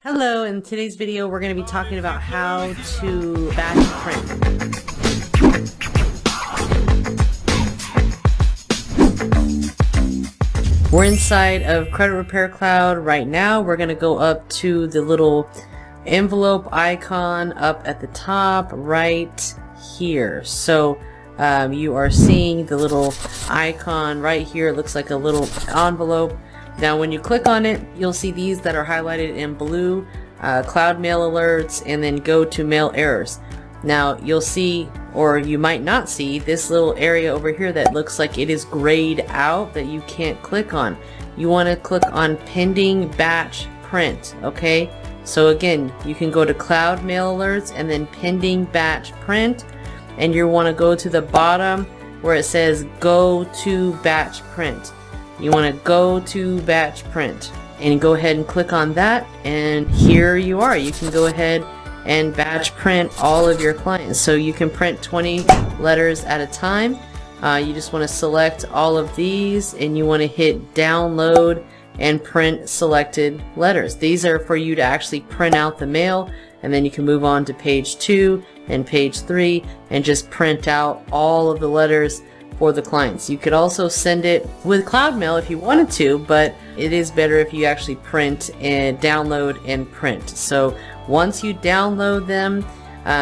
Hello, in today's video we're going to be talking about how to batch print. We're inside of Credit Repair Cloud right now. We're going to go up to the little envelope icon up at the top right here. So you are seeing the little icon right here. It looks like a little envelope. Now when you click on it, you'll see these that are highlighted in blue, cloud mail alerts, and then go to mail errors. Now you'll see, or you might not see, this little area over here that looks like it is grayed out that you can't click on. You want to click on pending batch print, okay? So again, you can go to cloud mail alerts and then pending batch print, and you want to go to the bottom where it says go to batch print. You want to go to batch print and go ahead and click on that, and here you are. You can go ahead and batch print all of your clients. So you can print 20 letters at a time. You just want to select all of these and you want to hit download and print selected letters. These are for you to actually print out the mail, and then you can move on to page 2 and page 3 and just print out all of the letters for the clients. You could also send it with cloud mail if you wanted to, but it is better if you actually print and download and print. So once you download them,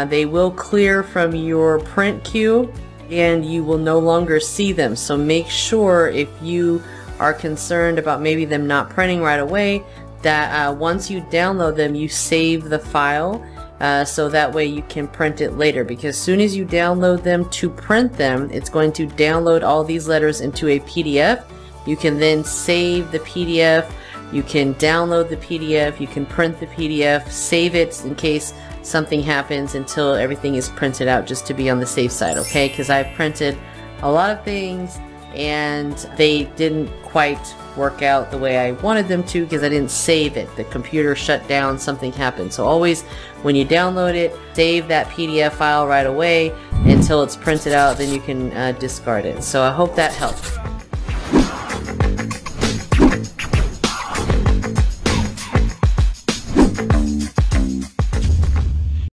they will clear from your print queue and you will no longer see them. So make sure, if you are concerned about maybe them not printing right away, that once you download them, you save the file. So that way you can print it later, because as soon as you download them to print them, it's going to download all these letters into a PDF. You can then save the PDF, you can download the PDF, you can print the PDF, save it in case something happens until everything is printed out, just to be on the safe side, okay? Because I've printed a lot of things and they didn't quite work out the way I wanted them to because I didn't save it. The computer shut down, something happened. So always when you download it, save that PDF file right away until it's printed out, then you can discard it. So I hope that helped.